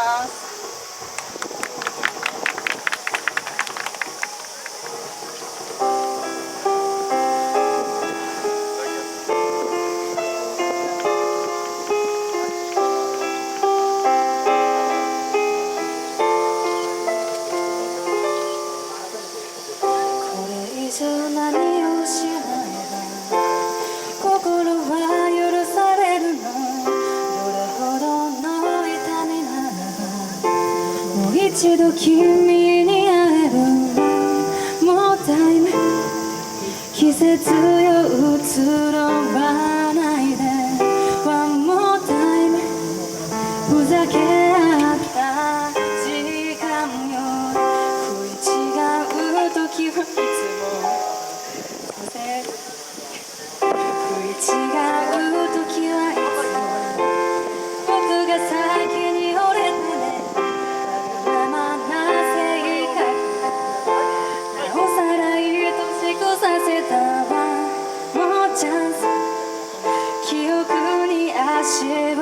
ます。何をしないば心は許されるの。どれほどの痛みならばもう一度君に会える。もうタイム季節よ移ろわないで One more time ふざけ合った時間よ。食い違う時はいつも違う時はいつも僕が先に折れてね。わがままな性格なおさら愛しくさせたわ。もうチャンス記憶に足を